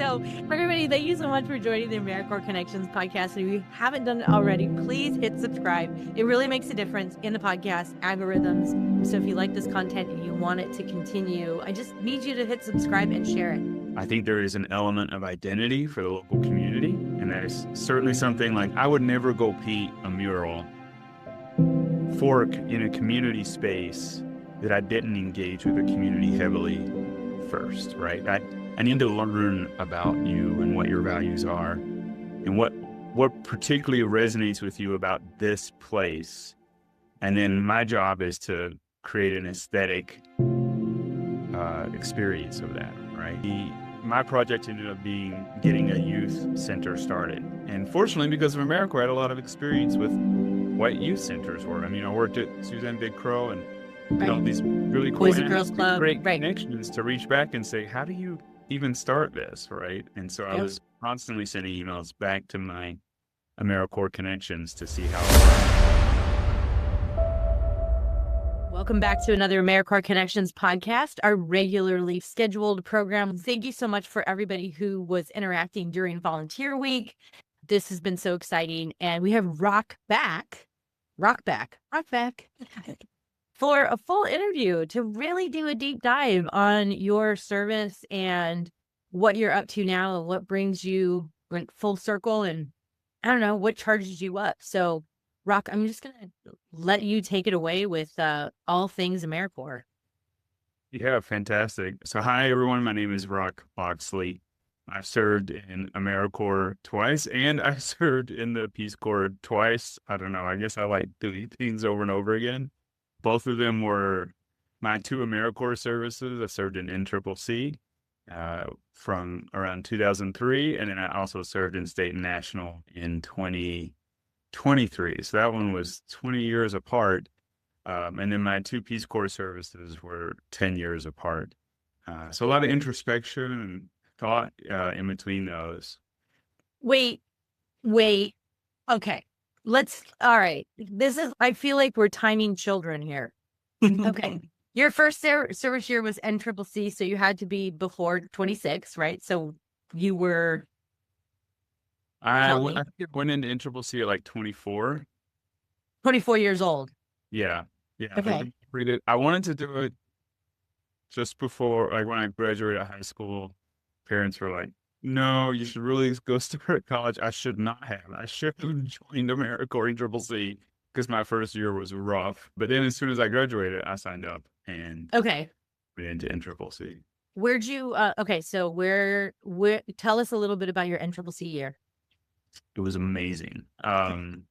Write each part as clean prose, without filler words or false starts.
So, everybody, thank you so much for joining the AmeriCorps Connections podcast. And if you haven't done it already, please hit subscribe. It really makes a difference in the podcast algorithms. So if you like this content and you want it to continue, I just need you to hit subscribe and share it. I think there is an element of identity for the local community. And that is certainly something like I would never go paint a mural in a community space that I didn't engage with the community heavily first, right? I need to learn about you and what your values are and what particularly resonates with you about this place. And then my job is to create an aesthetic experience of that, right? My project ended up being getting a youth center started. And fortunately, because of AmeriCorps, I had a lot of experience with what youth centers were. I mean, I worked at Suzanne Big Crow and did all these really cool Boys and Girls Club, great connections to reach back and say, how do you even start this, right? And so I was constantly sending emails back to my AmeriCorps connections to see how. Welcome back to another AmeriCorps Connections podcast, our regularly scheduled program. Thank you so much for everybody who was interacting during Volunteer Week. This has been so exciting. And we have Rok back for a full interview to really do a deep dive on your service and what you're up to now and what brings you full circle and I don't know, what charges you up. So Rok, I'm just going to let you take it away with all things AmeriCorps. Yeah, fantastic. So hi, everyone. My name is Rok Locksley. I've served in AmeriCorps twice, and I served in the Peace Corps twice. I don't know. I guess I like doing things over and over again. Both of them were my two AmeriCorps services. I served in NCCC from around 2003, and then I also served in State National in 2023. So that one was 20 years apart. And then my two Peace Corps services were 10 years apart. So a lot of introspection and thought in between those. Wait. Okay. All right. I feel like we're timing children here. Okay. Your first service year was NCCC, so you had to be before 26, right? So you were. I went into NCCC at like 24. 24 years old. Yeah. Okay. I wanted to do it just before, like when I graduated high school. Parents were like, no, you should really go start college. I should not have. I should have joined AmeriCorps NCCC because my first year was rough. But then as soon as I graduated, I signed up and went into NCCC. Where'd you, so where, tell us a little bit about your NCCC year. It was amazing. I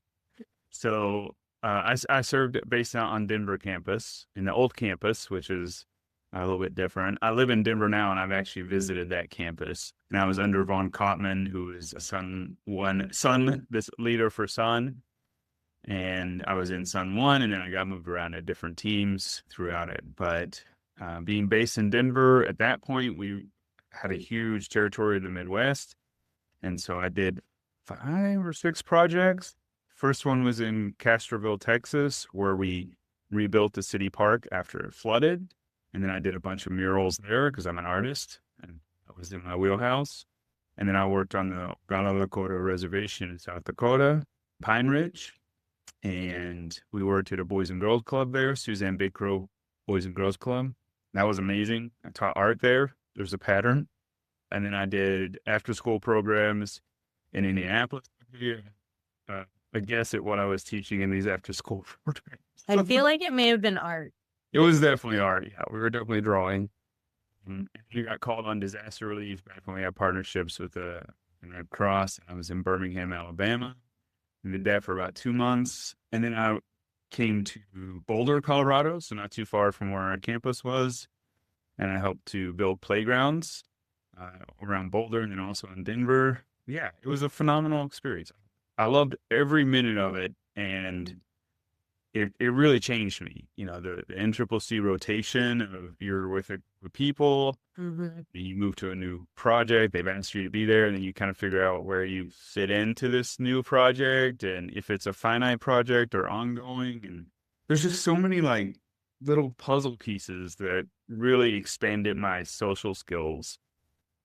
served based out on Denver campus, in the old campus, which is a little bit different. I live in Denver now, and I've actually visited that campus. And I was under Von Kottman, who is this leader for Sun. And I was in Sun 1, and then I got moved around to different teams throughout it. But being based in Denver, at that point, we had a huge territory in the Midwest. And so I did 5 or 6 projects. First one was in Castroville, Texas, where we rebuilt the city park after it flooded. And then I did a bunch of murals there because I'm an artist and that was in my wheelhouse. And then I worked on the Rok Locksley Reservation in South Dakota, Pine Ridge. And we worked at a Boys and Girls Club there, Suzanne Big Crow Boys and Girls Club. That was amazing. I taught art there. There's a pattern. And then I did after school programs in Indianapolis. I guess at what I was teaching in these after school programs. I feel like it may have been art. It was definitely art. Yeah, we were definitely drawing. We got called on disaster relief back when we had partnerships with the Red Cross. I was in Birmingham, Alabama. We did that for about 2 months. And then I came to Boulder, Colorado, so not too far from where our campus was. And I helped to build playgrounds around Boulder and then also in Denver. Yeah, it was a phenomenal experience. I loved every minute of it. And it really changed me. You know, the NCCC rotation of you're with a group of people, you move to a new project, they've asked you to be there, and then you kind of figure out where you fit into this new project and if it's a finite project or ongoing. And there's just so many like little puzzle pieces that really expanded my social skills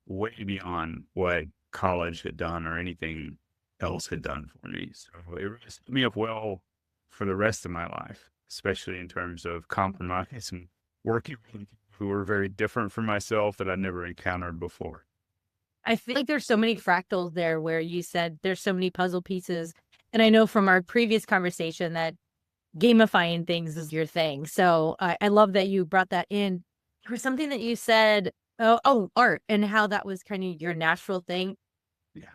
way beyond what college had done or anything else had done for me. So it really set me up well for the rest of my life, especially in terms of compromise and working with people who were very different from myself that I'd never encountered before. I feel like there's so many fractals there where you said there's so many puzzle pieces. And I know from our previous conversation that gamifying things is your thing. So I love that you brought that in. There was something that you said, art and how that was kind of your natural thing. Yeah.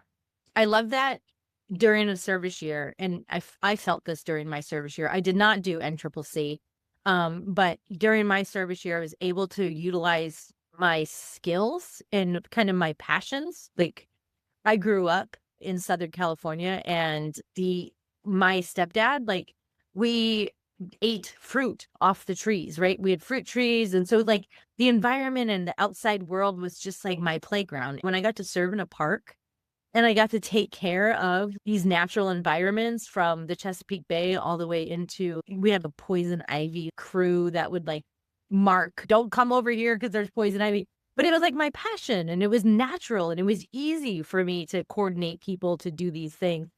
I love that during a service year. And I felt this during my service year. I did not do NCCC. But during my service year, I was able to utilize my skills and kind of my passions. Like I grew up in Southern California and my stepdad, like we ate fruit off the trees, right? We had fruit trees. And so like the environment and the outside world was just like my playground. When I got to serve in a park and I got to take care of these natural environments from the Chesapeake Bay all the way into, we have a poison ivy crew that would like mark, don't come over here because there's poison ivy. But it was like my passion and it was natural and it was easy for me to coordinate people to do these things.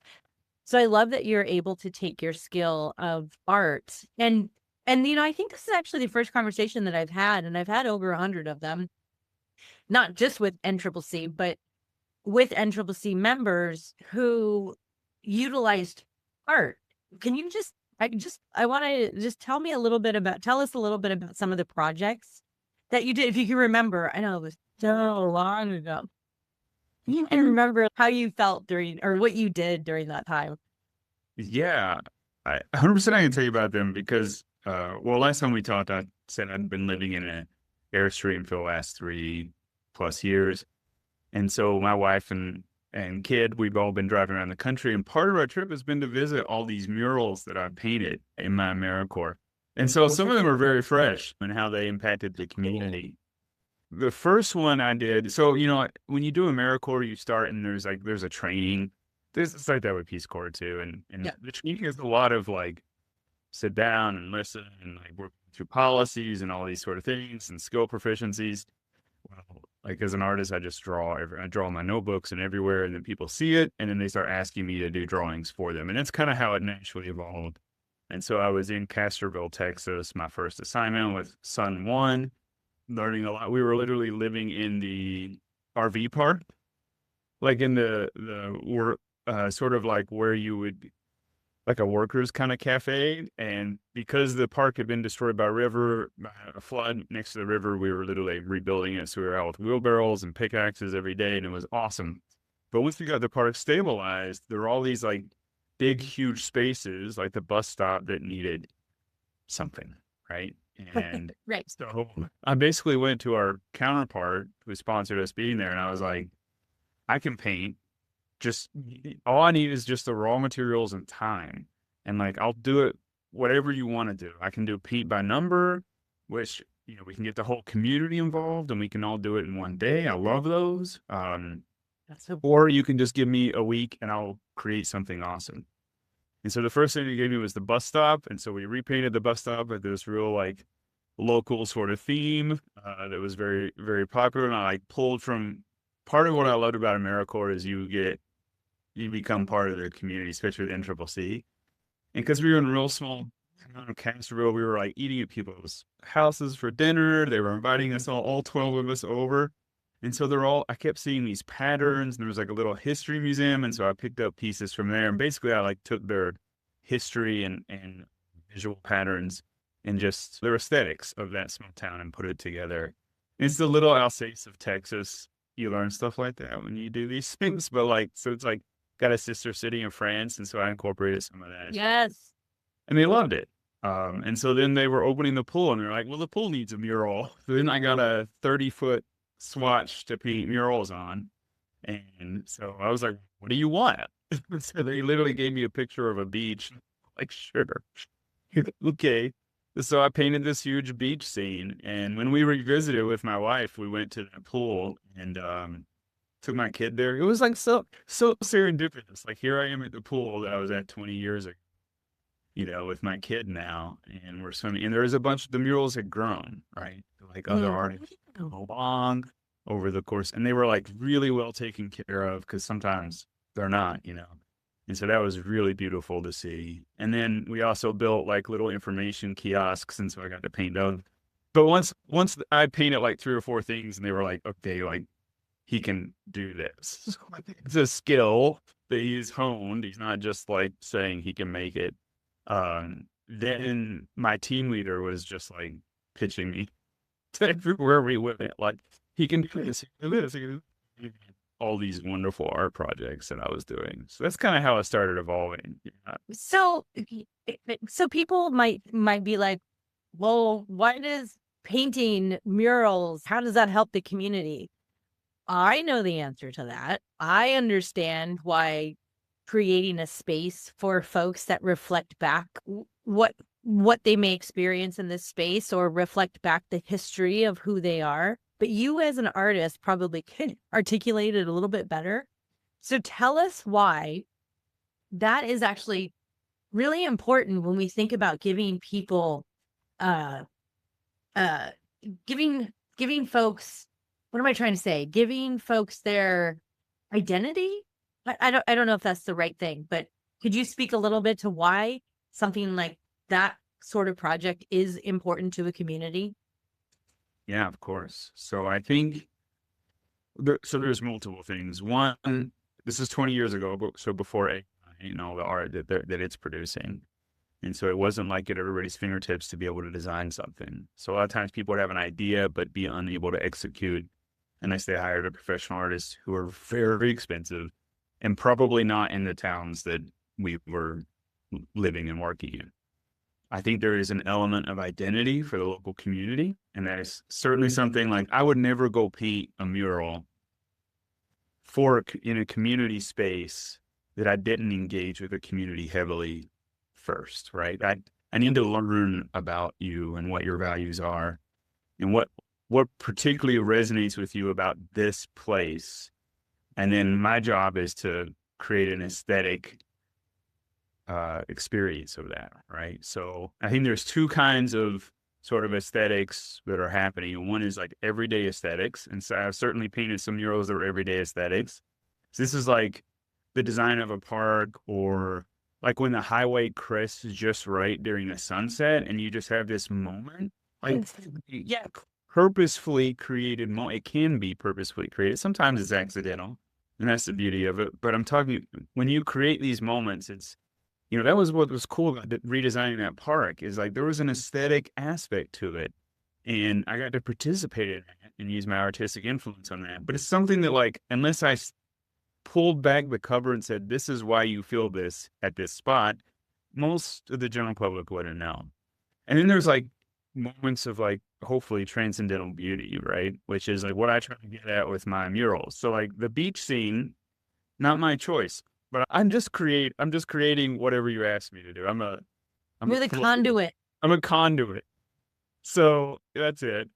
So I love that you're able to take your skill of art and you know, I think this is actually the first conversation that I've had, and I've had over 100 of them, not just with NCCC, but with NCCC members who utilized art. Can you I want to just tell us a little bit about some of the projects that you did, if you can remember. I know it was so long ago. You can remember how you felt during, or what you did during that time. Yeah, 100% I can tell you about them because, well, last time we talked, I said I'd been living in an Airstream for the last 3+ years. And so my wife and kid, we've all been driving around the country. And part of our trip has been to visit all these murals that I've painted in my AmeriCorps. And so some of them are very fresh and how they impacted the community. The first one I did, so, you know, when you do AmeriCorps, you start and there's a training. It's like that with Peace Corps too. And Yeah. the training is a lot of like sit down and listen and like work through policies and all these sort of things and skill proficiencies. Well, like as an artist, I just I draw my notebooks and everywhere, and then people see it, and then they start asking me to do drawings for them. And that's kind of how it naturally evolved. And so I was in Castroville, Texas, my first assignment with Son One, learning a lot. We were literally living in the RV park, like in the work, sort of like where you would, like a workers kind of cafe. And because the park had been destroyed by a flood next to the river, we were literally rebuilding it. So we were out with wheelbarrows and pickaxes every day, and it was awesome. But once we got the park stabilized, there were all these like big, huge spaces, like the bus stop that needed something, right? And Right. so I basically went to our counterpart who sponsored us being there, and I was like, I can paint. Just all I need is just the raw materials and time. And like, I'll do it whatever you want to do. I can do paint by number, which, you know, we can get the whole community involved and we can all do it in one day. I love those. That's so Or you can just give me a week and I'll create something awesome. And so the first thing he gave me was the bus stop. And so we repainted the bus stop with this real like local sort of theme that was very, very popular. And I like pulled from part of what I loved about AmeriCorps is you become part of the community, especially with NCCC. And because we were in a real small town of Castroville, we were like eating at people's houses for dinner. They were inviting us all 12 of us over. And so I kept seeing these patterns, and there was like a little history museum. And so I picked up pieces from there. And basically I like took their history and visual patterns and just their aesthetics of that small town and put it together. It's the little Alsace of Texas. You learn stuff like that when you do these things, but like, so it's like got a sister city in France. And so I incorporated some of that. yes. And they loved it. And so then they were opening the pool and they're like, well, the pool needs a mural. So then I got a 30-foot swatch to paint murals on. And so I was like, what do you want? So they literally gave me a picture of a beach. Like, sure. Okay. So I painted this huge beach scene. And when we revisited with my wife, we went to the pool and took my kid there. It was like so serendipitous. Like here I am at the pool that I was at 20 years ago, you know, with my kid now, and we're swimming. And there was the murals had grown, right? Like other artists, long. over the course. And they were like really well taken care of, because sometimes they're not, you know. And so that was really beautiful to see. And then we also built like little information kiosks, and so I got to paint those. But once I painted like 3 or 4 things, and they were like, okay, like he can do this. So I think it's a skill that he's honed. He's not just like saying he can make it. Then my team leader was just like pitching me to everywhere we went. Like, he can do this, he can do this, he can do this. All these wonderful art projects that I was doing. So that's kind of how it started evolving. Yeah. So people might be like, well, why does painting murals, how does that help the community? I know the answer to that. I understand why creating a space for folks that reflect back what they may experience in this space, or reflect back the history of who they are. But you as an artist probably could articulate it a little bit better. So tell us why that is actually really important when we think about giving people, giving folks, what am I trying to say? Giving folks their identity. I don't know if that's the right thing, but could you speak a little bit to why something like that sort of project is important to a community? Yeah, of course. So I think there's multiple things. One, this is 20 years ago, but so before AI, you know, the art that it's producing. And so it wasn't like at everybody's fingertips to be able to design something. So a lot of times people would have an idea, but be unable to execute unless they hired a professional artist, who are very expensive and probably not in the towns that we were living and working in. I think there is an element of identity for the local community. And that is certainly something like, I would never go paint a mural in a community space that I didn't engage with the community heavily first, right? I need to learn about you and what your values are, and what particularly resonates with you about this place. And then my job is to create an aesthetic experience of that, right? So I think there's 2 kinds of sort of aesthetics that are happening. And one is like everyday aesthetics. And so I've certainly painted some murals that are everyday aesthetics. So this is like the design of a park, or like when the highway crests just right during the sunset, and you just have this moment. Like, yeah, purposefully created moment. It can be purposefully created. Sometimes it's accidental, and that's the beauty of it. But I'm talking, when you create these moments, it's, you know, that was what was cool about redesigning that park, is like there was an aesthetic aspect to it. And I got to participate in it and use my artistic influence on that. But it's something that, like, unless I pulled back the cover and said, this is why you feel this at this spot, most of the general public wouldn't know. And then there's like moments of like, hopefully transcendental beauty, right? Which is like what I try to get at with my murals. So like the beach scene, not my choice, but I'm just creating whatever you ask me to do. You're the conduit. I'm a conduit. So that's it.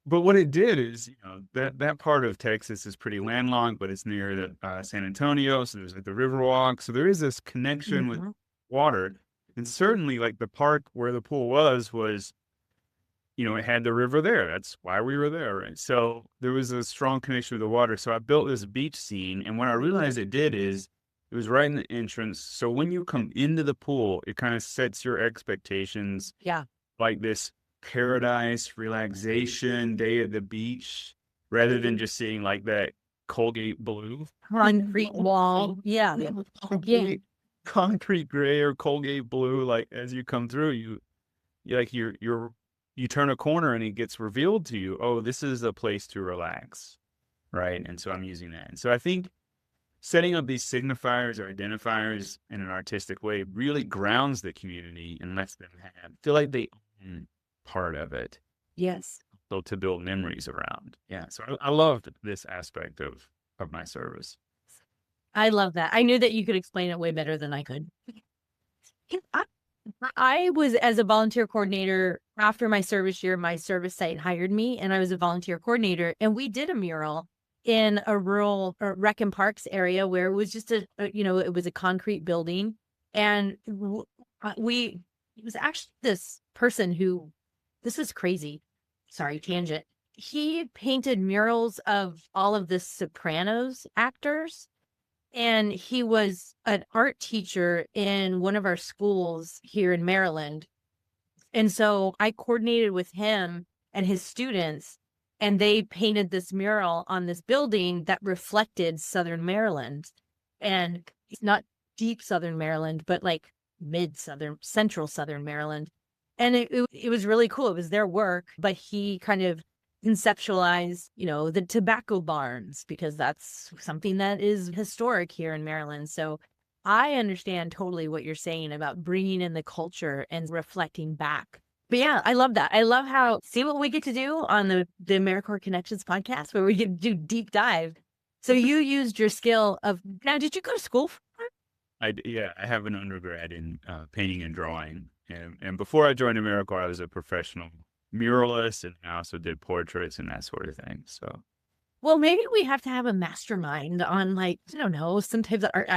But what it did is, you know, that part of Texas is pretty landlocked, but it's near the San Antonio. So there's like the Riverwalk. So there is this connection with water. And certainly like the park where the pool was, you know, it had the river there. That's why we were there, right? So there was a strong connection with the water. So I built this beach scene. And what I realized it did is, it was right in the entrance. So when you come into the pool, it kind of sets your expectations. Yeah. Like this paradise, relaxation day at the beach, rather than just seeing like that Colgate blue. Concrete wall. Yeah. Concrete gray or Colgate blue. Like as you come through, you turn a corner and it gets revealed to you, oh, this is a place to relax. Right. And so I'm using that. And so I think setting up these signifiers or identifiers in an artistic way really grounds the community and lets them feel like they own part of it. Yes. So to build memories around. Yeah. So I loved this aspect of my service. I love that. I knew that you could explain it way better than I could. I was, as a volunteer coordinator, after my service year, my service site hired me, and I was a volunteer coordinator, and we did a mural in a rural rec and parks area where it was just it was a concrete building. And it was actually this person who, this was crazy. Sorry, tangent. he painted murals of all of the Sopranos actors. And he was an art teacher in one of our schools here in Maryland. And so I coordinated with him and his students, and they painted this mural on this building that reflected Southern Maryland. And it's not deep Southern Maryland, but like mid-Southern, central Southern Maryland. And it was really cool. It was their work, but he kind of conceptualize, the tobacco barns, because that's something that is historic here in Maryland. So I understand totally what you're saying about bringing in the culture and reflecting back. But yeah, I love that. I love how, see what we get to do on the AmeriCorps Connections podcast, where we get to do deep dive. So you used your skill of, now, did you go to school for that? I have an undergrad in painting and drawing. And before I joined AmeriCorps, I was a professional muralist, and I also did portraits and that sort of thing. So, well, maybe we have to have a mastermind on, like, I don't know, some types of art.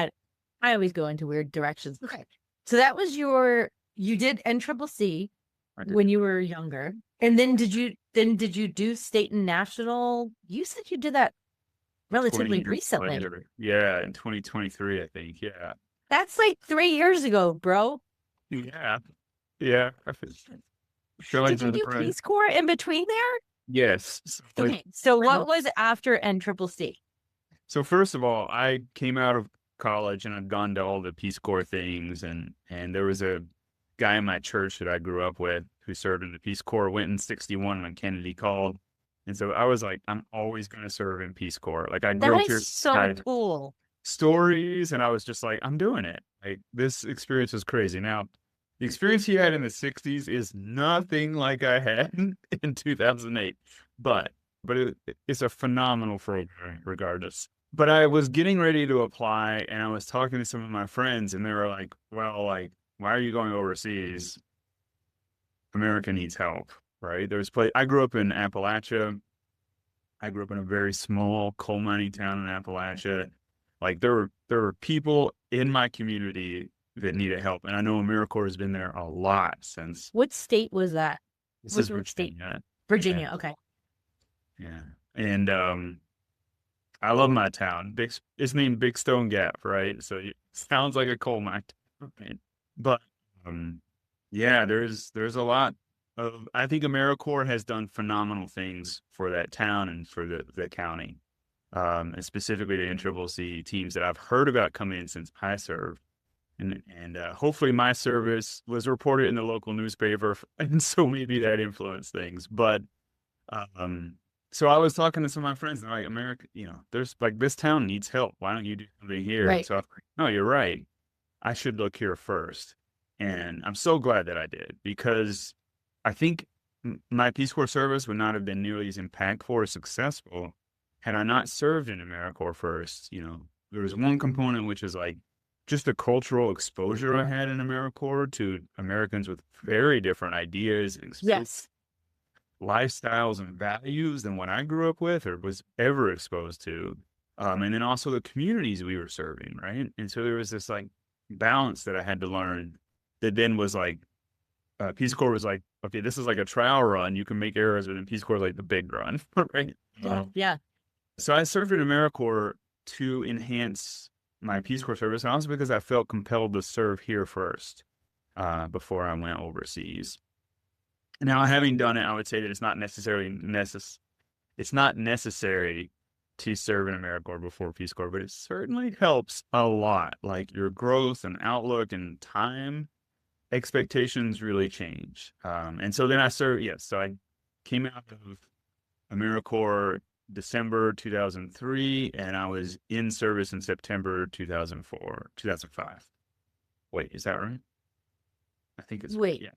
I always go into weird directions. Okay. So that was you did NCCC when you were younger. And then did you do state and national? You said you did that relatively recently. Later. Yeah, in 2023, I think. Yeah. That's like 3 years ago, bro. Yeah. Yeah. Did you do Peace Corps in between there? Yes. Okay. So what was after NCCC? So first of all, I came out of college and I'd gone to all the Peace Corps things, and there was a guy in my church that I grew up with who served in the Peace Corps, went in 61 when Kennedy called. And so I was like, I'm always going to serve in Peace Corps. Like, I grew up here. So cool. Stories, and I was just like, I'm doing it. Like, this experience was crazy. Now, the experience he had in the 60s is nothing like I had in 2008, but it's a phenomenal program regardless. But I was getting ready to apply, and I was talking to some of my friends, and they were like, well, like, why are you going overseas? America needs help, right? I grew up in Appalachia. I grew up in a very small coal mining town in Appalachia. Like, there were people in my community that needed help, and I know AmeriCorps has been there a lot since. What state was that? This is Virginia. Virginia, yeah. Okay. Yeah, and I love my town. It's named Big Stone Gap, right? So it sounds like a coal mine, right? But yeah, there's a lot of. I think AmeriCorps has done phenomenal things for that town and for the county, and specifically the NCCC teams that I've heard about coming in since I served. And hopefully my service was reported in the local newspaper, and so maybe that influenced things. But so I was talking to some of my friends, and they're like, America, there's like, this town needs help. Why don't you do something here? Right. So I was like, no, you're right. I should look here first. And I'm so glad that I did, because I think my Peace Corps service would not have been nearly as impactful or successful had I not served in AmeriCorps first. There was one component, which is like just the cultural exposure I had in AmeriCorps to Americans with very different ideas and lifestyles and values than what I grew up with or was ever exposed to. And then also the communities we were serving, right? And so there was this like balance that I had to learn that then was like, Peace Corps was like, okay, this is like a trial run. You can make errors, but then Peace Corps is like the big run, right? Yeah. So I served in AmeriCorps to enhance my Peace Corps service, and also because I felt compelled to serve here first before I went overseas. Now, having done it, I would say that it's not necessary to serve in AmeriCorps before Peace Corps, but it certainly helps a lot. Like, your growth and outlook and time expectations really change. And so then I served, so I came out of AmeriCorps December 2003, and I was in service in September 2005. Wait, is that right? I think it's Wait. Right, yeah.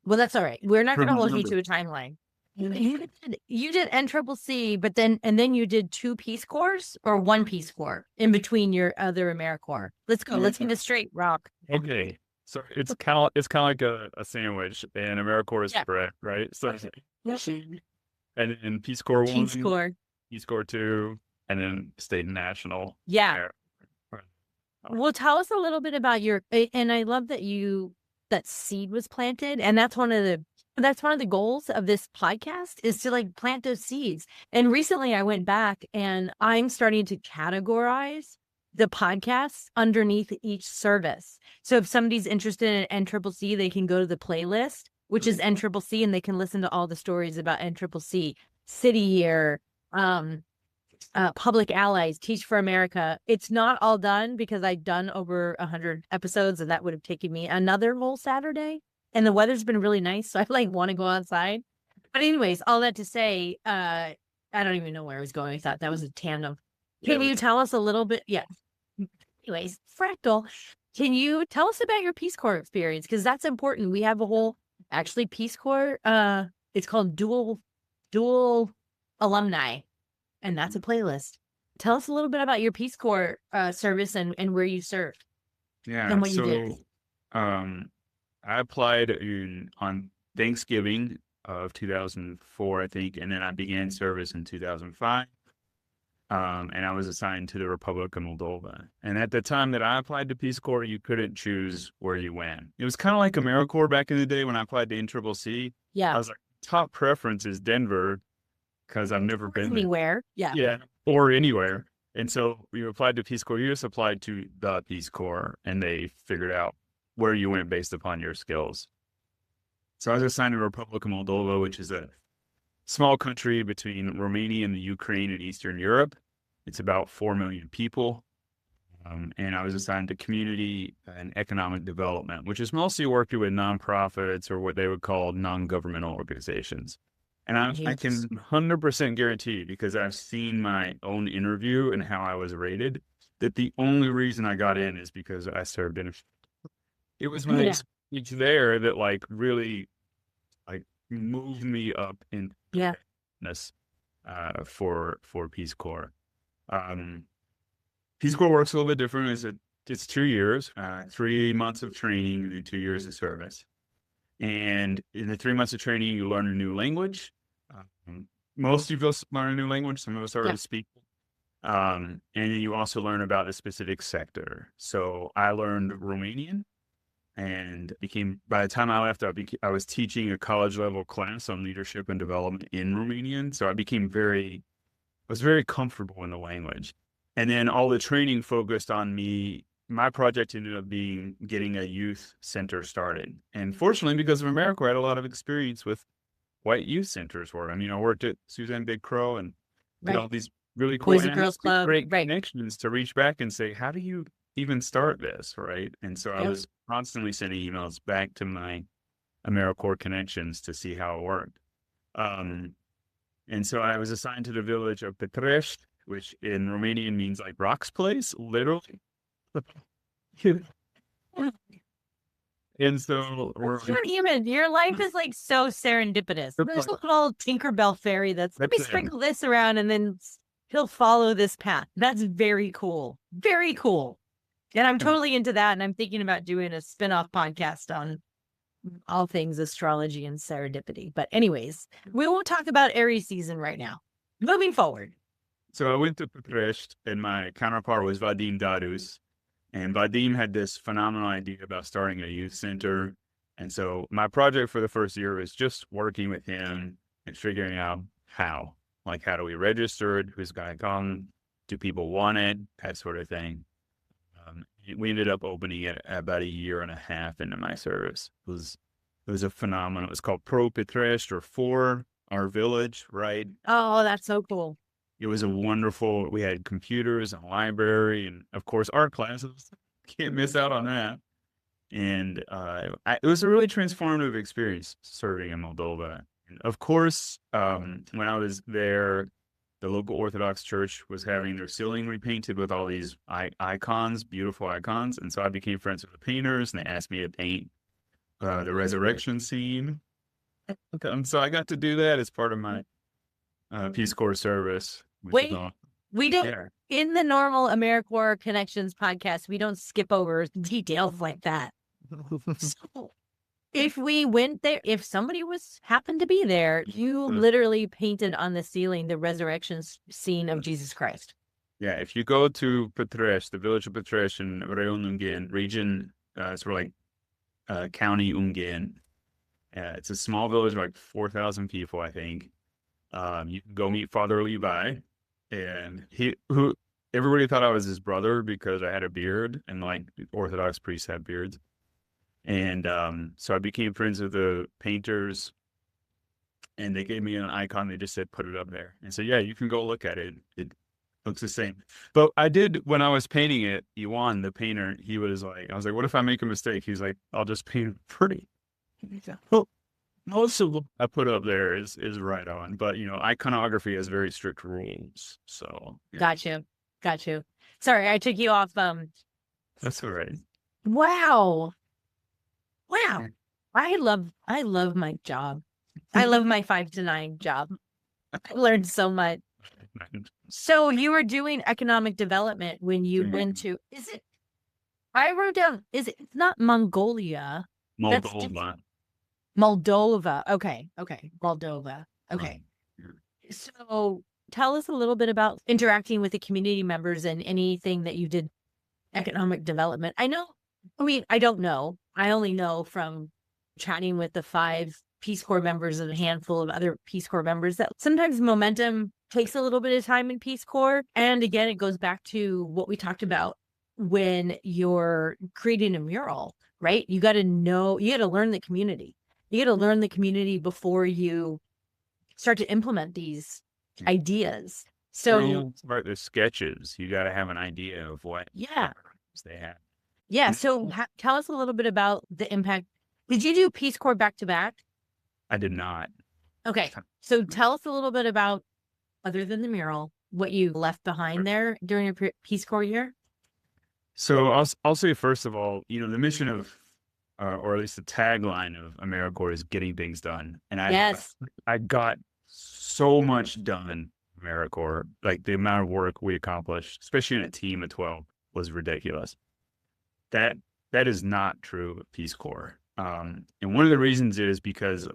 Well, that's all right. We're not going to hold you to a timeline. You did NCCC, but then you did 2 Peace Corps or 1 Peace Corps in between your other AmeriCorps. Let's go. Let's get it straight, Rok. Okay. So it's kind of like a sandwich, and AmeriCorps is bread, right? So and then Peace Corps 1, Peace Corps, Peace Corps 2, and then State National. Yeah. Well, tell us a little bit about and I love that that seed was planted, and that's one of the That's one of the goals of this podcast, is to like plant those seeds. And recently I went back and I'm starting to categorize the podcasts underneath each service. So if somebody's interested in NCCC, they can go to the playlist, which is NCCC, and they can listen to all the stories about NCCC, City Year, Public Allies, Teach for America. It's not all done because I've done over 100 episodes, and that would have taken me another whole Saturday. And the weather's been really nice, so I like want to go outside. But anyways, all that to say, I don't even know where I was going. I thought that was a tandem. Can you tell us a little bit? Yeah. Anyways, Fractal, can you tell us about your Peace Corps experience? Because that's important. We have a whole, actually, Peace Corps. It's called dual alumni, and that's a playlist. Tell us a little bit about your Peace Corps service and where you served. Yeah. And what you did. I applied on Thanksgiving of 2004, I think, and then I began service in 2005. And I was assigned to the Republic of Moldova. And at the time that I applied to Peace Corps, you couldn't choose where you went. It was kind of like AmeriCorps back in the day when I applied to NCCC. Yeah. I was like, top preference is Denver because I've never been anywhere. there. Yeah, or anywhere. And so you applied to Peace Corps, you just applied to the Peace Corps, and they figured out where you went based upon your skills. So I was assigned to the Republic of Moldova, which is a small country between Romania and the Ukraine in Eastern Europe. It's about 4 million people. And I was assigned to community and economic development, which is mostly working with nonprofits or what they would call non-governmental organizations. And I can 100% guarantee, because I've seen my own interview and how I was rated, that the only reason I got in is because I served in a... It was my experience there that like really like moved me up in for Peace Corps. Peace Corps works a little bit different. It's 2 years, 3 months of training, and then 2 years of service. And in the 3 months of training, you learn a new language. Most of us learn a new language. Some of us already speak. And then you also learn about a specific sector. So I learned Romanian. And by the time I left, I was teaching a college level class on leadership and development in Romanian. So I was very comfortable in the language. And then all the training focused on me. My project ended up getting a youth center started. And fortunately, because of AmeriCorps, I had a lot of experience with what youth centers were. I mean, I worked at Suzanne Big Crow and did all these really cool Boys and Girls Club. Great connections to reach back and say, how do you even start this, right? And so I was constantly sending emails back to my AmeriCorps connections to see how it worked. And so I was assigned to the village of Petrest, which in Romanian means like Rock's place, literally. And so your life is like so serendipitous. There's a little Tinkerbell fairy let me sprinkle this around and then he'll follow this path. That's very cool. Very cool. And I'm totally into that. And I'm thinking about doing a spin-off podcast on all things astrology and serendipity. But anyways, we won't talk about Aries season right now. Moving forward. So I went to Petrest, and my counterpart was Vadim Dadus. And Vadim had this phenomenal idea about starting a youth center. And so my project for the first year was just working with him and figuring out how. Like, how do we register it? Who's going to come? Do people want it? That sort of thing. We ended up opening it about 1.5 years into my service. It was a phenomenon. It was called Pro Petrest, or For Our Village, right? Oh, that's so cool. It was we had computers and a library and, of course, art classes. Can't miss out on that. And it was a really transformative experience serving in Moldova. And of course, when I was there, the local Orthodox church was having their ceiling repainted with all these icons, beautiful icons. And so I became friends with the painters, and they asked me to paint the resurrection scene. And so I got to do that as part of my Peace Corps service. Wait, we don't, in the normal AmeriCorps Connections podcast, we don't skip over details like that. So if we went there, if somebody happened to be there, you literally painted on the ceiling the resurrection scene of Jesus Christ. Yeah, if you go to Petrest, the village of Petrest in Raion Ungheni region, sort of like county Ungheni, It's a small village, like 4,000 people, I think. You can go meet Father Levi, and everybody thought I was his brother because I had a beard, and like Orthodox priests have beards. And so I became friends with the painters, and they gave me an icon. They just said, put it up there. And so, yeah, you can go look at it. It looks the same. But I did, when I was painting it, Iwan, the painter, he was like, I was like, what if I make a mistake? He's like, I'll just paint it pretty. Well, most of what I put up there is right on. But, iconography has very strict rules. So. Yeah. Got you. Sorry, I took you off. That's all right. Wow. I love my job. I love my 5 to 9 job. I learned so much. So you were doing economic development when you went to, I wrote down, it's not Mongolia. Moldova. Moldova. Okay. Moldova. Okay. So tell us a little bit about interacting with the community members and anything that you did economic development. I don't know. I only know from chatting with the 5 Peace Corps members and a handful of other Peace Corps members that sometimes momentum takes a little bit of time in Peace Corps. And again, it goes back to what we talked about when you're creating a mural, right? You got to learn the community. You got to learn the community before you start to implement these ideas. So about the sketches, you got to have an idea of what they have. Yeah. So tell us a little bit about the impact. Did you do Peace Corps back to back? I did not. Okay. So tell us a little bit about, other than the mural, what you left behind there during your Peace Corps year. So I'll say, first of all, the mission of, or at least the tagline of AmeriCorps is getting things done. And I got so much done in AmeriCorps. Like the amount of work we accomplished, especially in a team of 12, was ridiculous. That is not true of Peace Corps. And one of the reasons is because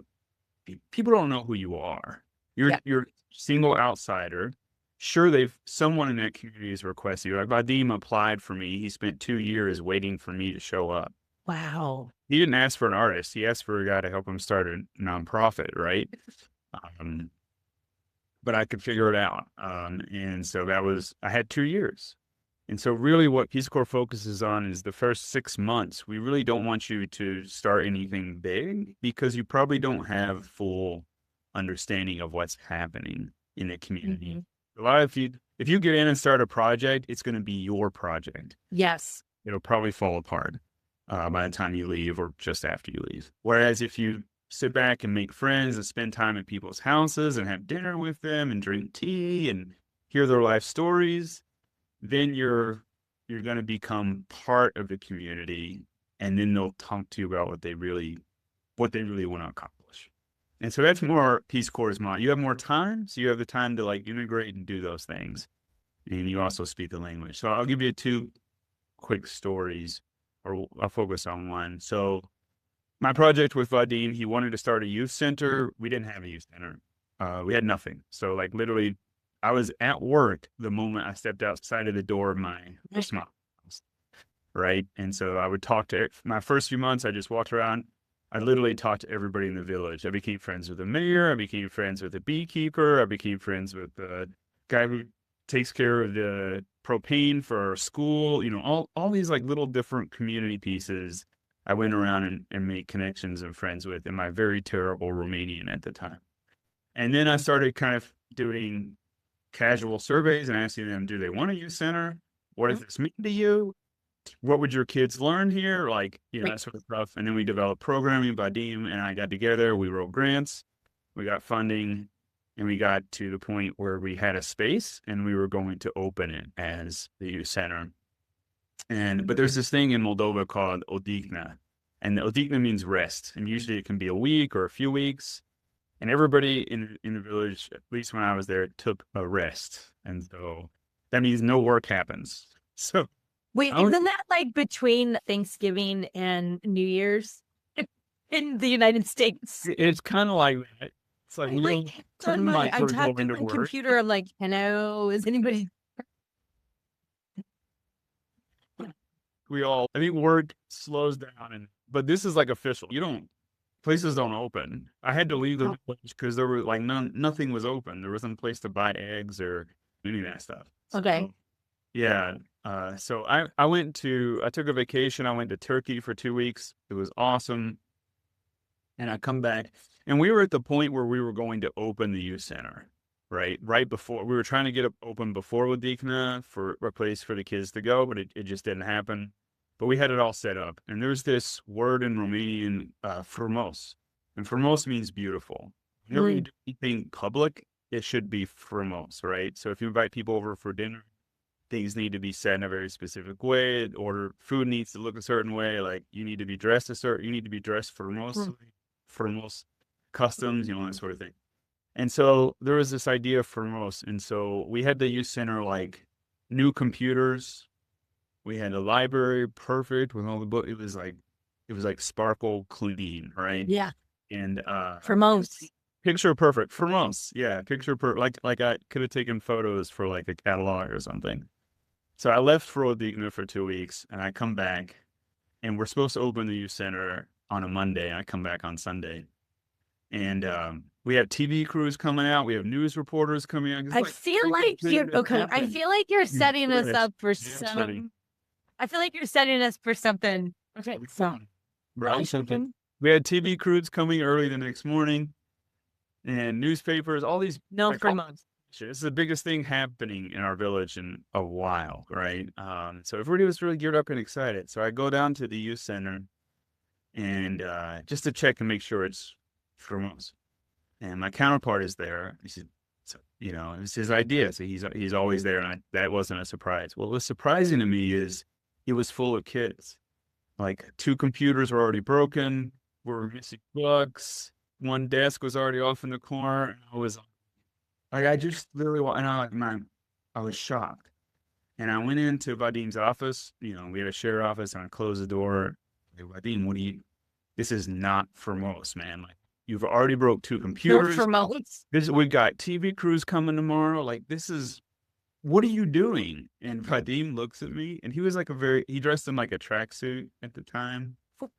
people don't know who you are. You're a single outsider. Sure, someone in that community has requested you. Like Vadim applied for me. He spent 2 years waiting for me to show up. Wow. He didn't ask for an artist. He asked for a guy to help him start a nonprofit, right? But I could figure it out. And so I had 2 years. And so really what Peace Corps focuses on is the first 6 months. We really don't want you to start anything big because you probably don't have full understanding of what's happening in the community. Mm-hmm. A lot of if you get in and start a project, it's going to be your project. Yes. It'll probably fall apart by the time you leave or just after you leave. Whereas if you sit back and make friends and spend time at people's houses and have dinner with them and drink tea and hear their life stories, then you're going to become part of the community, and then they'll talk to you about what they really want to accomplish. And so that's more Peace Corps' model. You have more time, so you have the time to like integrate and do those things. And you also speak the language. So I'll give you 2 quick stories, or I'll focus on one. So my project with Vadim, he wanted to start a youth center. We didn't have a youth center. We had nothing. So like literally, I was at work the moment I stepped outside of the door of my small house, right? And so I would talk to, my first few months, I just walked around. I literally talked to everybody in the village. I became friends with the mayor. I became friends with the beekeeper. I became friends with the guy who takes care of the propane for our school. All these like little different community pieces I went around and made connections and friends with in my very terrible Romanian at the time. And then I started kind of doing casual surveys and asking them, do they want a youth center? What does this mean to you? What would your kids learn here? Like, that sort of stuff. And then we developed programming. Vadim and I got together. We wrote grants. We got funding. And we got to the point where we had a space and we were going to open it as the youth center. But there's this thing in Moldova called Odihna. And the Odihna means rest. And usually it can be a week or a few weeks. And everybody in the village, at least when I was there, took a rest. And so that means no work happens. So wait, isn't that like between Thanksgiving and New Year's in the United States? It's kind of like that. It's like, I'm tapping my computer. I'm like, hello, is anybody? Work slows down. But this is like official. You don't places don't open. I had to leave the village because there were like nothing was open. There wasn't a place to buy eggs or any of that stuff. Okay. So, yeah. So I took a vacation. I went to Turkey for 2 weeks. It was awesome. And I come back, and we were at the point where we were going to open the youth center, right? Right before we were trying to get it open before Wadikna for a place for the kids to go, but it just didn't happen. But we had it all set up. And there's this word in Romanian, frumos. And frumos means beautiful. Whenever you do anything public, it should be frumos, right? So if you invite people over for dinner, things need to be said in a very specific way. Food needs to look a certain way. Like you need to be dressed you need to be dressed for most customs, that sort of thing. And so there was this idea for most. And so we had the youth center, like new computers. We had a library, perfect with all the books. It was like sparkle clean, right? Yeah. And For most. picture perfect for most. Yeah. Picture perfect. Like I could have taken photos for like a catalog or something. So I left for Odigna for 2 weeks, and I come back, and we're supposed to open the youth center on a Monday. I come back on Sunday, and we have TV crews coming out. We have news reporters coming out. I feel like you're setting us up for some. I feel like you're setting us for something. Okay, right. We had TV crews coming early the next morning, and newspapers. All these for months. It's the biggest thing happening in our village in a while, right? So everybody was really geared up and excited. So I go down to the youth center, and just to check and make sure it's frumos. And my counterpart is there. He said, it was his idea. So he's always there, and that wasn't a surprise. Well, what's surprising to me is it was full of kids. Like 2 computers were already broken. We were missing books. One desk was already off in the corner. I was like, I just literally, and I was shocked. And I went into Vadim's office. We had a shared office, and I closed the door. Hey, Vadim, this is not for most, man. Like, you've already broke 2 computers. For most. We've got TV crews coming tomorrow. Like, what are you doing? And Vadim looks at me, and he was like he dressed in like a tracksuit at the time,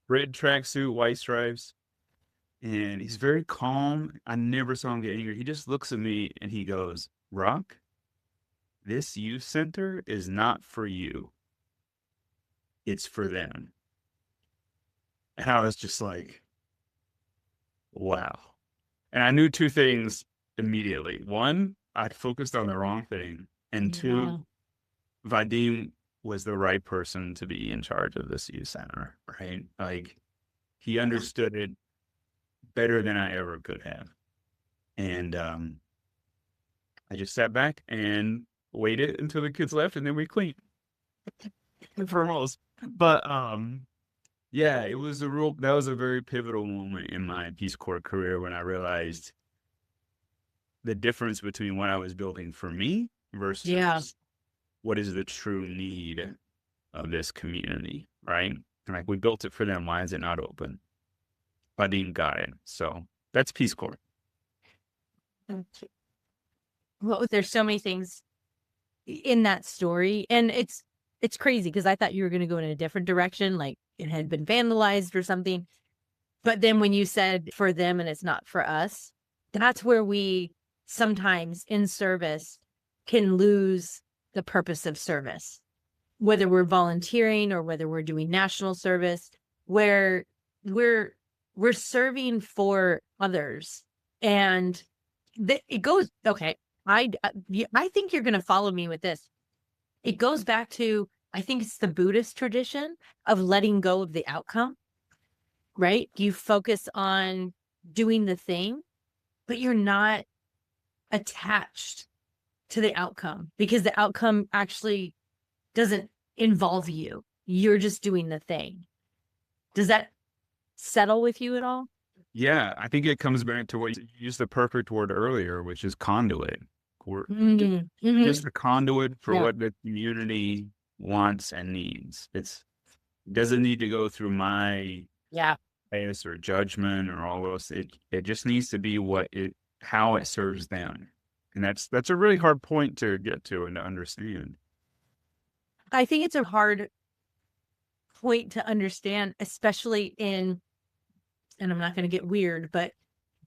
red tracksuit, white stripes. And he's very calm. I never saw him get angry. He just looks at me and he goes, Rok, this youth center is not for you. It's for them. And I was just like, wow. And I knew 2 things immediately. One, I focused on the wrong thing. And 2, Vadim was the right person to be in charge of this youth center, right? Like, he understood it better than I ever could have. And I just sat back and waited until the kids left, and then we cleaned for most. But yeah, that was a very pivotal moment in my Peace Corps career when I realized the difference between what I was building for me versus what is the true need of this community, right? Like, we built it for them. Why is it not open? Vadim got it. So that's Peace Corps. Well, there's so many things in that story, and it's crazy because I thought you were going to go in a different direction, like it had been vandalized or something. But then when you said for them and it's not for us, that's where we sometimes in service can lose the purpose of service, whether we're volunteering or whether we're doing national service, where we're serving for others. And it goes, okay, I think you're going to follow me with this. It goes back to, I think it's the Buddhist tradition of letting go of the outcome, right? You focus on doing the thing, but you're not attached to the outcome because the outcome actually doesn't involve you. You're just doing the thing. Does that settle with you at all? Yeah, I think it comes back to what you used the perfect word earlier, which is conduit. We're just a conduit for what the community wants and needs. It doesn't need to go through my bias or judgment or all those. It just needs to be how it serves them. And that's a really hard point to get to and to understand. I think it's a hard point to understand, especially in and I'm not going to get weird, but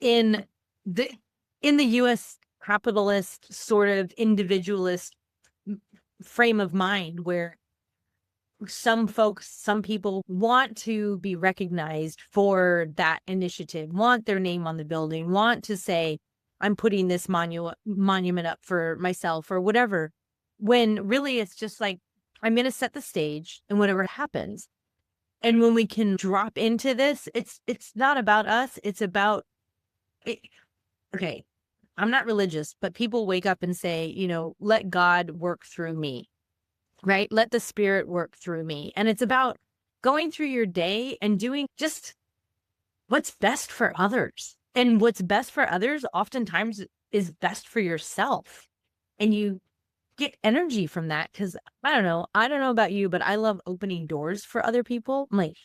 in the US capitalist sort of individualist frame of mind, where some people want to be recognized for that initiative, want their name on the building, want to say, I'm putting this monument up for myself or whatever, when really it's just like, I'm going to set the stage and whatever happens. And when we can drop into this, it's not about us. It's about it. Okay, I'm not religious, but people wake up and say, let God work through me, right? Let the Spirit work through me. And it's about going through your day and doing just what's best for others. And what's best for others oftentimes is best for yourself. And you get energy from that, because I don't know about you, but I love opening doors for other people. I'm like,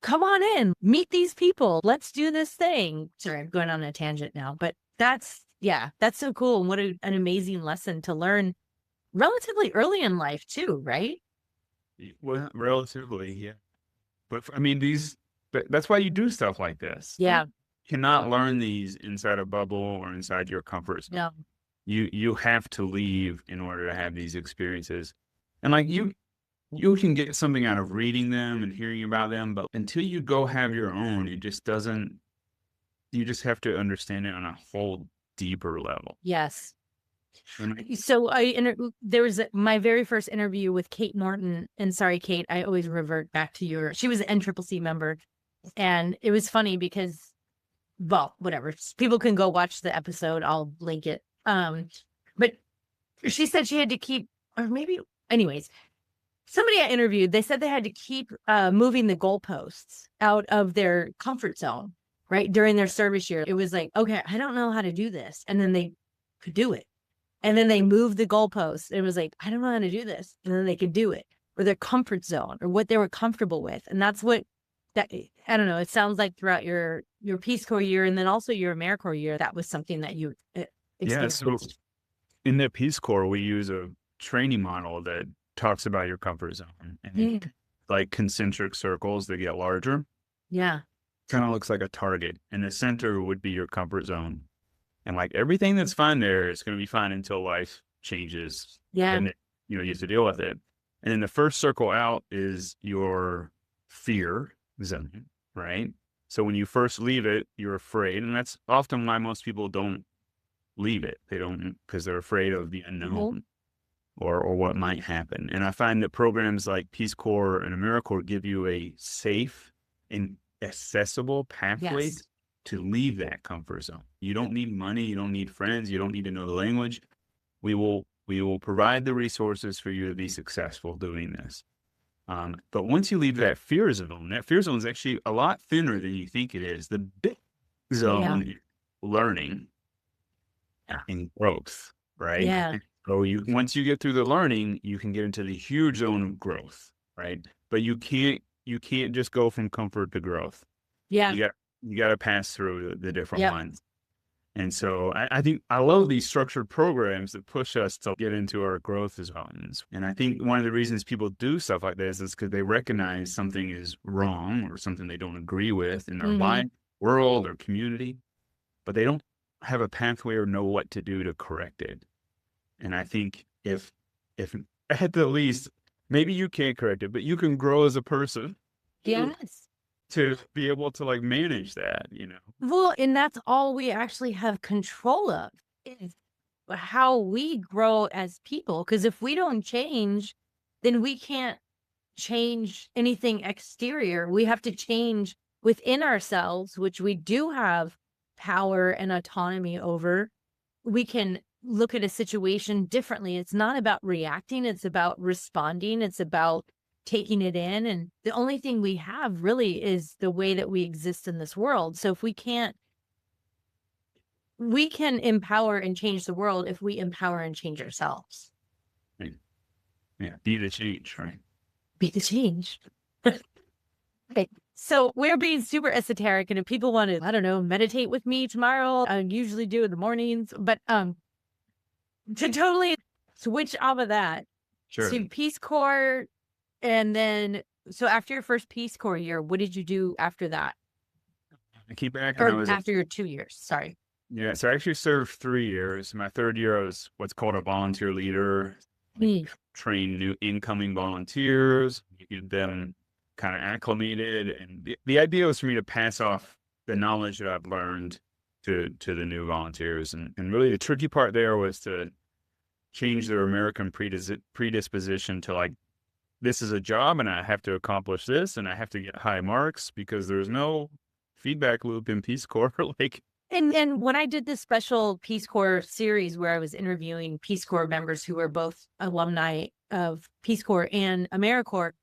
come on in, meet these people, let's do this thing. Sorry, I'm going on a tangent now, but that's so cool. And what an amazing lesson to learn relatively early in life too, right? Well, relatively, yeah. But I mean, that's why you do stuff like this. Yeah. You cannot learn these inside a bubble or inside your comfort zone. No. You have to leave in order to have these experiences. And like you can get something out of reading them and hearing about them, but until you go have your own, you just have to understand it on a whole deeper level. Yes. And So there was my very first interview with Kate Norton, and sorry, Kate, I always revert back to she was an NCCC member, and it was funny because, well, whatever, people can go watch the episode. I'll link it. But she said she had to keep, or maybe, anyways, somebody I interviewed, they said they had to keep moving the goalposts out of their comfort zone, right? During their service year. It was like, okay, I don't know how to do this. And then they could do it. And then they moved the goalposts. It was like, I don't know how to do this. And then they could do it, or their comfort zone, or what they were comfortable with. And that's what I don't know. It sounds like throughout your Peace Corps year, and then also your AmeriCorps year, that was something that you experienced. yeah, so in the Peace Corps, we use a training model that talks about your comfort zone, and like concentric circles that get larger. Yeah. Kind of looks like a target, and the center would be your comfort zone. And like everything that's fine there is going to be fine until life changes. Yeah. And you have to deal with it. And then the first circle out is your fear zone, right? So when you first leave it, you're afraid. And that's often why most people don't leave it. They don't, because they're afraid of the unknown or what might happen. And I find that programs like Peace Corps and AmeriCorps give you a safe and accessible pathway to leave that comfort zone. You don't need money. You don't need friends. You don't need to know the language. We will provide the resources for you to be successful doing this. But once you leave that fear zone is actually a lot thinner than you think it is. The big zone is learning and growth, right? Yeah. So once you get through the learning, you can get into the huge zone I right? But you can't just go from comfort to growth. Yeah. You got to pass through the different ones. And so I think I love these structured programs that push us to get into our growth zones. And I think one of the reasons people do stuff like this is because they recognize something is wrong or something they don't agree with in their life, world, or community, but they don't have a pathway or know what to do to correct it. And I think if at the least, maybe you can't correct it, but you can grow as a person. Yes. To be able to like manage that, Well, and that's all we actually have control of, is how we grow as people. Because if we don't change, then we can't change anything exterior. We have to change within ourselves, which we do have power and autonomy over. We can look at a situation differently. It's not about reacting. It's about responding. It's about taking it in. And the only thing we have really is the way that we exist in this world. So if we can empower and change the world if we empower and change ourselves. Right. Yeah. Be the change, right? Be the change. Okay. So we're being super esoteric, and if people want to, I don't know, meditate with me tomorrow, I usually do in the mornings, but to totally switch off of that to Peace Corps. And then, so after your first Peace Corps year, what did you do after that? I came back and I Or was, after your 2 years, sorry. yeah, so I actually served 3 years. My third year, I was what's called a volunteer leader, like Mm. train new incoming volunteers, get them kind of acclimated. And the idea was for me to pass off the knowledge that I've learned to the new volunteers. And really the tricky part there was to change their American predisposition to like, this is a job and I have to accomplish this and I have to get high marks because there's no feedback loop in Peace Corps. Like, And when I did this special Peace Corps series where I was interviewing Peace Corps members who were both alumni of Peace Corps and AmeriCorps,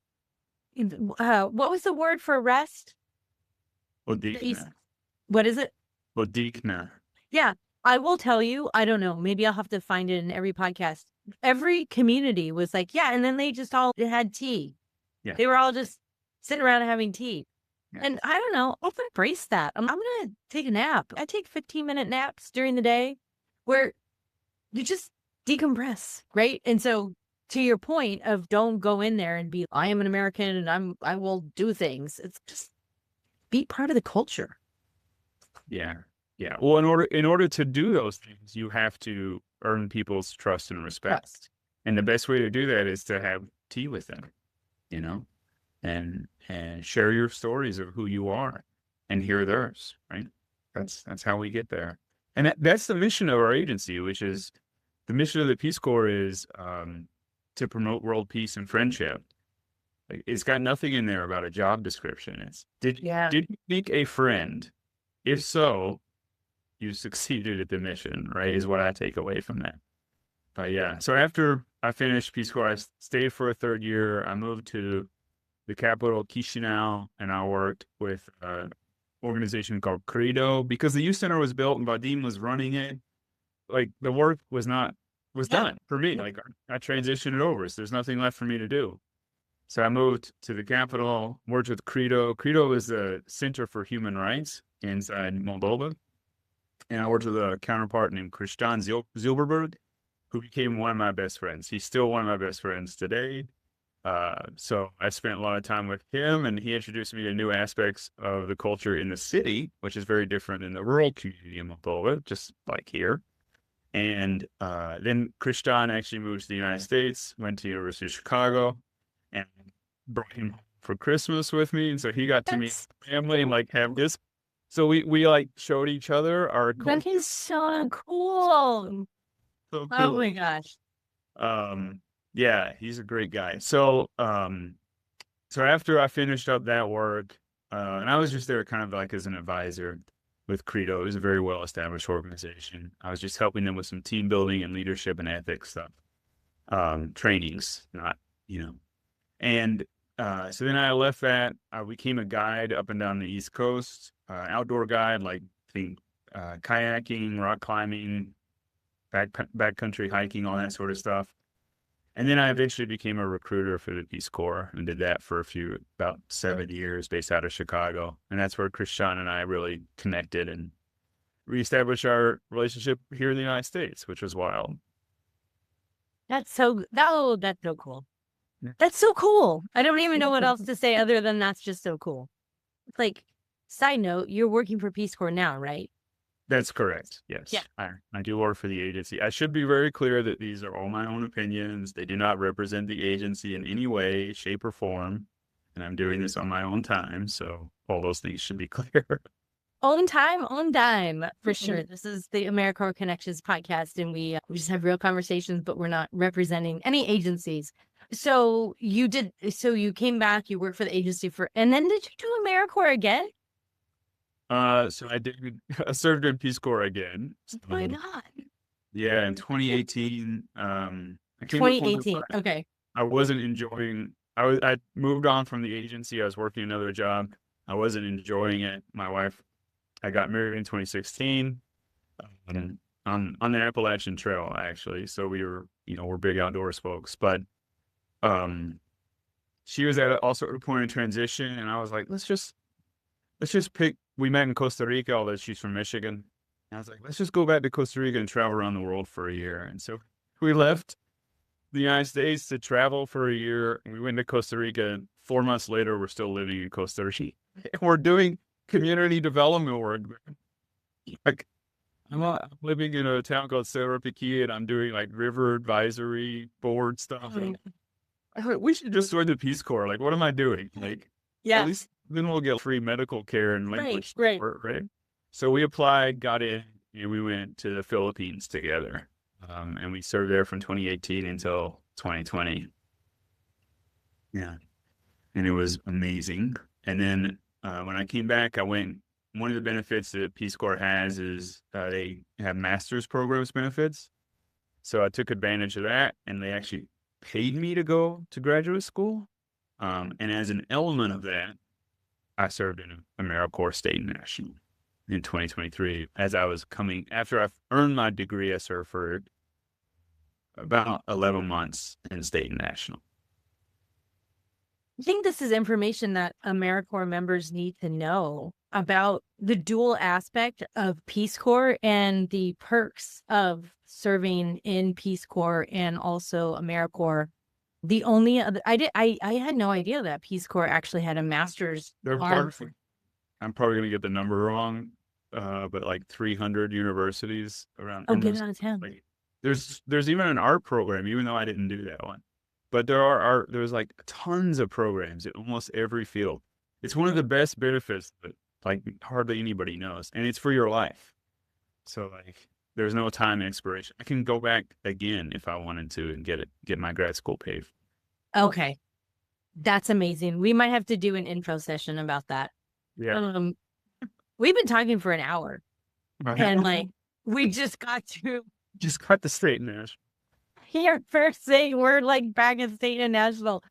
what was the word for rest? Odikna. What is it? Odikna. Yeah, I will tell you, I don't know, maybe I'll have to find it in every podcast. Every community was like, yeah, and then they just all had tea. Yeah. They were all just sitting around having tea. Yeah. And I don't know, I'll embrace that. I'm going to take a nap. I take 15-minute naps during the day where you just decompress, right? And so to your point of don't go in there and be, I am an American and I will do things. It's just be part of the culture. Yeah. Yeah. Well, in order to do those things, you have to earn people's trust and respect. And the best way to do that is to have tea with them, you know, and share your stories of who you are and hear theirs, right? That's how we get there. And that's the mission of our agency, which is the mission of the Peace Corps is to promote world peace and friendship. Like, it's got nothing in there about a job description. It's did you make a friend? If so, you succeeded at the mission, right? Is what I take away from that. But yeah, so after I finished Peace Corps, I stayed for a third year. I moved to the capital, Chisinau, and I worked with an organization called Credo because the youth center was built and Vadim was running it. Like the work was done for me. Like I transitioned it over, so there's nothing left for me to do. So I moved to the capital, worked with Credo. Credo is the Center for Human Rights inside Moldova. And I worked with a counterpart named Christian Zilberberg, who became one of my best friends. He's still one of my best friends today. So I spent a lot of time with him, and he introduced me to new aspects of the culture in the city, which is very different in the rural community in Moldova, just like here. And then Christian actually moved to the United States, went to the University of Chicago, and brought him for Christmas with me. And so he got to meet family and like have this. So we like showed each other our culture. That is so cool. So cool. Oh my gosh. Yeah, he's a great guy. So after I finished up that work, and I was just there kind of like as an advisor with Credo. It was a very well-established organization. I was just helping them with some team building and leadership and ethics stuff, trainings, not, And so then I left that. I became a guide up and down the East Coast, outdoor guide, like kayaking, rock climbing, backcountry hiking, all that sort of stuff. And then I eventually became a recruiter for the Peace Corps and did that for about 7 years based out of Chicago. And that's where Christian and I really connected and reestablished our relationship here in the United States, which was wild. That's so cool. That's so cool. I don't even know what else to say other than that's just so cool. Like, side note, you're working for Peace Corps now, right? That's correct. Yes. Yeah. I do work for the agency. I should be very clear that these are all my own opinions. They do not represent the agency in any way, shape, or form. And I'm doing this on my own time. So all those things should be clear. On time, on dime, for sure. This is the AmeriCorps Connections podcast, and we just have real conversations, but we're not representing any agencies. So you came back, you worked for the agency and then did you do AmeriCorps again? So I served in Peace Corps again. Oh my God. Yeah, in 2018. 2018. Okay. I wasn't enjoying. I moved on from the agency. I was working another job. I wasn't enjoying it. I got married in 2016 on the Appalachian Trail, actually. So we're big outdoors folks. But she was also at a point of transition, and I was like, let's just pick. We met in Costa Rica, although she's from Michigan. And I was like, let's just go back to Costa Rica and travel around the world for a year. And so we left the United States to travel for a year. And we went to Costa Rica. And 4 months later, we're still living in Costa Rica. And we're doing community development work. Like I'm living in a town called Serapiki, and I'm doing like river advisory board stuff. And I thought we should just join the Peace Corps. Like, what am I doing? Like, at Yeah. least then we'll get free medical care and language Right. support, right? So we applied, got in, and we went to the Philippines together. And we served there from 2018 until 2020. Yeah. And it was amazing. And then when I came back, one of the benefits that Peace Corps has is they have master's programs benefits. So I took advantage of that, and they actually paid me to go to graduate school. And as an element of that, I served in AmeriCorps State National in 2023. After I earned my degree, I served for about 11 months in State and National. I think this is information that AmeriCorps members need to know about the dual aspect of Peace Corps and the perks of serving in Peace Corps and also AmeriCorps. The only other, I had no idea that Peace Corps actually had a master's. I'm probably going to get the number wrong, but like 300 universities around. Oh, get it out of town. Like, there's even an art program, even though I didn't do that one. But there's like tons of programs in almost every field. It's one of the best benefits that like hardly anybody knows, and it's for your life. So like there's no time expiration. I can go back again if I wanted to and get my grad school paid. Okay. That's amazing. We might have to do an info session about that. Yeah. We've been talking for an hour, and like we just got the State National. Here first thing, we're like back at State and National.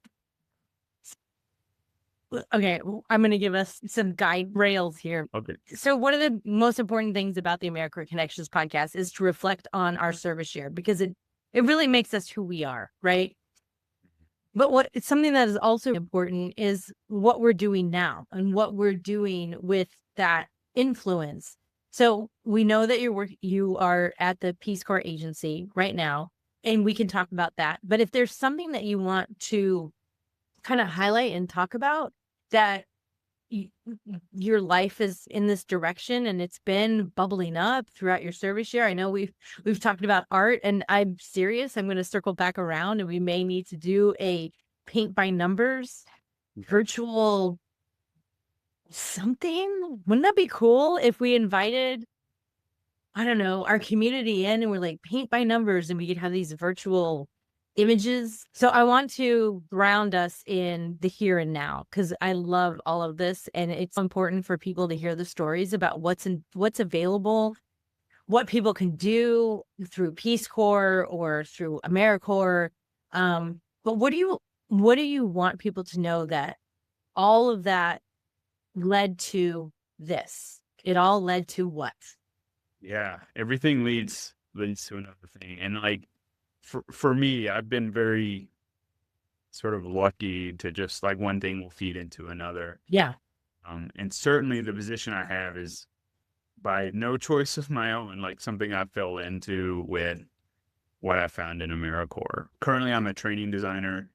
Okay, I'm going to give us some guide rails here. Okay. So one of the most important things about the AmeriCorps Connections podcast is to reflect on our service year, because it really makes us who we are, right? But it's something that is also important is what we're doing now and what we're doing with that influence. So we know that you are at the Peace Corps agency right now, and we can talk about that. But if there's something that you want to kind of highlight and talk about, that your life is in this direction and it's been bubbling up throughout your service year. I know we've talked about art, and I'm serious. I'm going to circle back around, and we may need to do a paint by numbers virtual something. Wouldn't that be cool if we invited, I don't know, our community in, and we're like paint by numbers, and we could have these virtual images. So I want to ground us in the here and now, because I love all of this, and it's important for people to hear the stories about what's available, what people can do through Peace Corps or through AmeriCorps. But what do you want people to know that all of that led to this? It all led to what? Yeah, everything leads to another thing, and like. For me, I've been very sort of lucky to just like one thing will feed into another. Yeah. And certainly the position I have is by no choice of my own, like something I fell into with what I found in AmeriCorps. Currently, I'm a training designer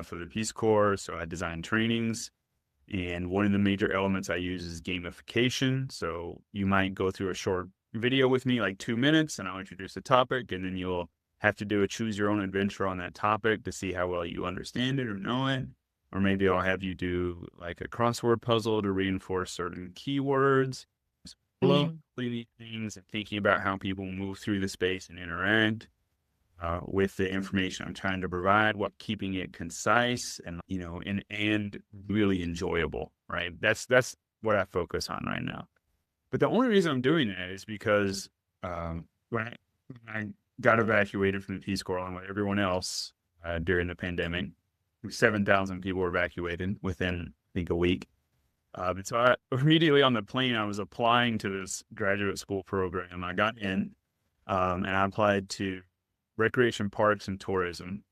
for the Peace Corps, so I design trainings. And one of the major elements I use is gamification. So you might go through a short video with me, like 2 minutes, and I'll introduce the topic, and then you'll have to do a choose your own adventure on that topic to see how well you understand it or know it. Or maybe I'll have you do like a crossword puzzle to reinforce certain keywords, things, and thinking about how people move through the space and interact with the information I'm trying to provide, while keeping it concise and and really enjoyable. Right? That's what I focus on right now. But the only reason I'm doing that is because when I got evacuated from the Peace Corps along with everyone else during the pandemic. 7,000 people were evacuated within, I think, a week. And so immediately on the plane, I was applying to this graduate school program. I got in, and I applied to Recreation, Parks, and Tourism,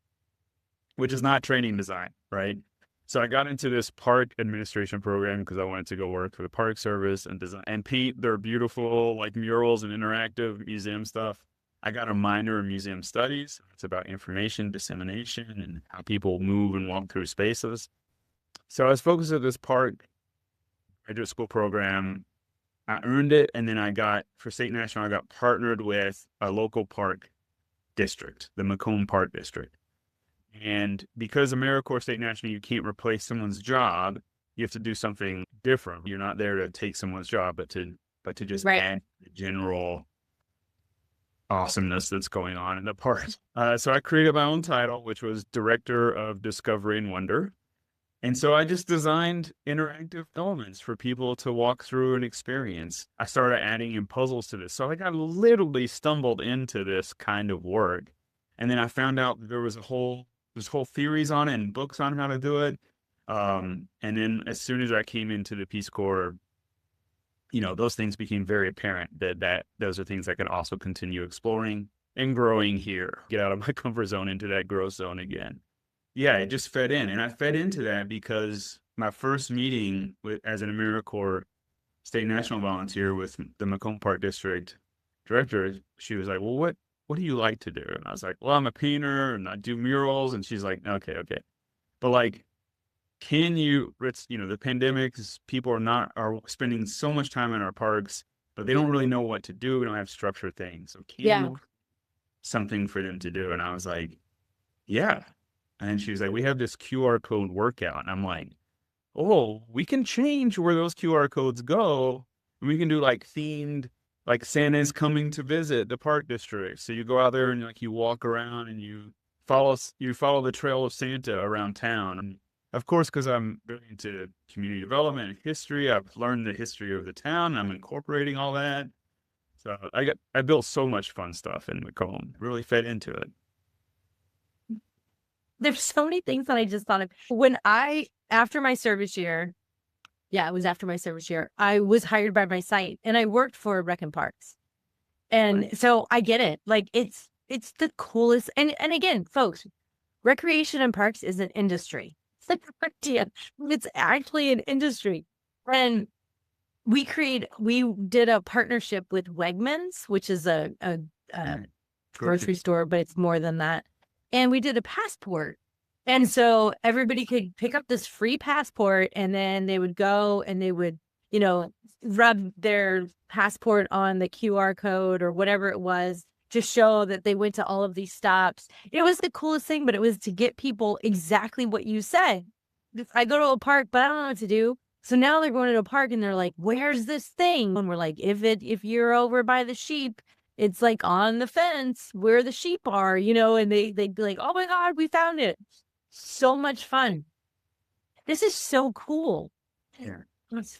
which is not training design, right? So I got into this park administration program because I wanted to go work for the Park Service and design and paint their beautiful like murals and interactive museum stuff. I got a minor in museum studies. It's about information dissemination and how people move and walk through spaces. So I was focused at this park graduate school program. I earned it, and then for State National, I got partnered with a local park district, the Macomb Park District. And because AmeriCorps State National, you can't replace someone's job, you have to do something different. You're not there to take someone's job, but to just Right. add the general awesomeness that's going on in the park. So I created my own title, which was Director of Discovery and Wonder. And so I just designed interactive elements for people to walk through and experience. I started adding in puzzles to this. So I literally stumbled into this kind of work. And then I found out there's whole theories on it and books on how to do it. And then as soon as I came into the Peace Corps, those things became very apparent that those are things I could also continue exploring and growing here, get out of my comfort zone into that growth zone again. Yeah, it just fed in. And I fed into that because my first meeting as an AmeriCorps State National volunteer with the Macomb Park District director, she was like, well, what do you like to do? And I was like, well, I'm a painter and I do murals. And she's like, okay. But like, the pandemic is people are spending so much time in our parks, but they don't really know what to do. We don't have structured things. So you something for them to do? And I was like, yeah. And she was like, we have this QR code workout. And I'm like, oh, we can change where those QR codes go. We can do like themed, like Santa's coming to visit the park district. So you go out there and like you walk around and you follow the trail of Santa around town. And of course, because I'm really into community development and history, I've learned the history of the town. I'm incorporating all that. So I built so much fun stuff in Macomb. Really fed into it. There's so many things that I just thought of. After my service year, it was after my service year, I was hired by my site and I worked for Rec and Parks. And so I get it. Like it's the coolest. And again, folks, recreation and parks is an industry. It's like it's actually an industry. And we did a partnership with Wegmans, which is a grocery store, but it's more than that. And we did a passport. And so everybody could pick up this free passport and then they would go and they would, rub their passport on the QR code or whatever it was to show that they went to all of these stops. It was the coolest thing, but it was to get people exactly what you said. I go to a park, but I don't know what to do. So now they're going to a park and they're like, where's this thing? And we're like, if you're over by the sheep, it's like on the fence where the sheep are, and they'd be like, oh my God, we found it. So much fun. This is so cool. Yeah.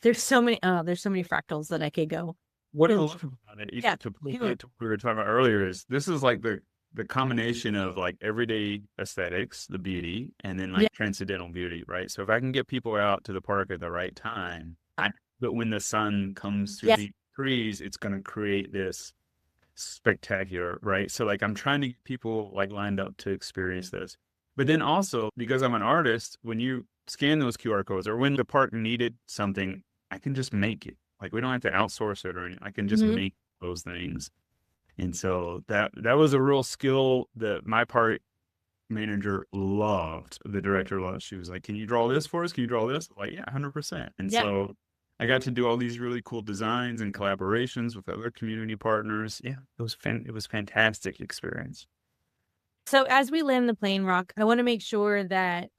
There's so many fractals that I could go. What I love about it, to what we were talking about earlier, is this is like the combination of like everyday aesthetics, the beauty, and then like transcendental beauty, right? So if I can get people out to the park at the right time, but when the sun comes through the trees, it's going to create this spectacular, right? So like I'm trying to get people like lined up to experience this. But then also, because I'm an artist, when you scan those QR codes or when the park needed something, I can just make it. Like we don't have to outsource it or anything. I can just make those things. And so that was a real skill that my park manager loved. The director loved. She was like, can you draw this for us? Can you draw this? I'm like, yeah, 100%. And so I got to do all these really cool designs and collaborations with other community partners. Yeah, it was fantastic experience. So as we land the plane, Rok, I want to make sure that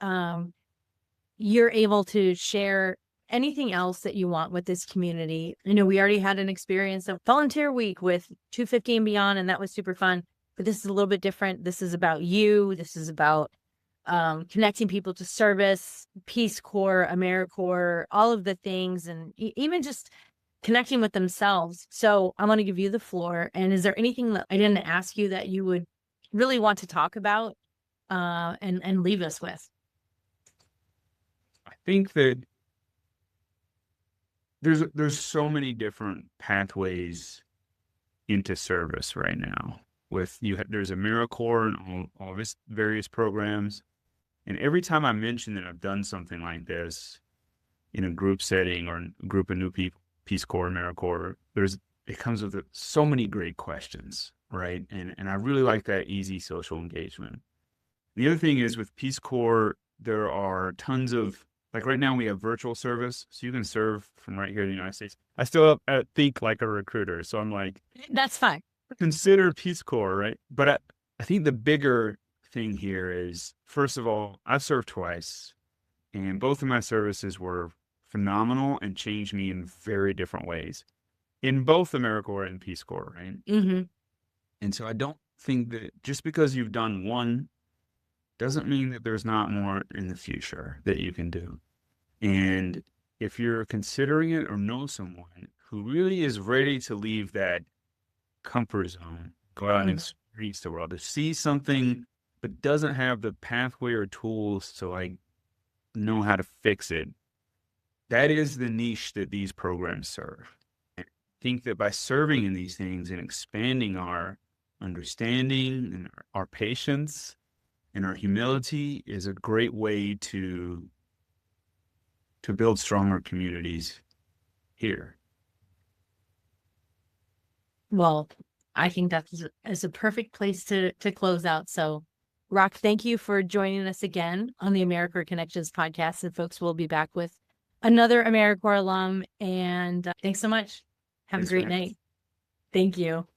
you're able to share anything else that you want with this community. We already had an experience of volunteer week with 250 and beyond, and that was super fun. But this is a little bit different. This is about you. This is about connecting people to service, Peace Corps, AmeriCorps, all of the things, and even just connecting with themselves. So I want to give you the floor. And is there anything that I didn't ask you that you would really want to talk about and leave us with? I think that there's so many different pathways into service right now. There's AmeriCorps and all of its various programs. And every time I mention that I've done something like this in a group setting or a group of new people, Peace Corps, AmeriCorps, it comes with so many great questions, right? And I really like that easy social engagement. The other thing is with Peace Corps, there are tons of Like right now we have virtual service, so you can serve from right here in the United States. I still think like a recruiter. So I'm like, That's fine. consider Peace Corps, right? But I think the bigger thing here is, first of all, I've served twice, and both of my services were phenomenal and changed me in very different ways in both AmeriCorps and Peace Corps, right? Mm-hmm. And so I don't think that just because you've done one doesn't mean that there's not more in the future that you can do. And if you're considering it or know someone who really is ready to leave that comfort zone, go out and experience the world, to see something, but doesn't have the pathway or tools to like know how to fix it, that is the niche that these programs serve. And I think that by serving in these things and expanding our understanding and our patience and our humility is a great way to build stronger communities here. Well, I think that's a perfect place to close out. So, Rok, thank you for joining us again on the AmeriCorps Connections podcast. And folks, we'll be back with another AmeriCorps alum. And thanks so much. Have a great night. Thank you.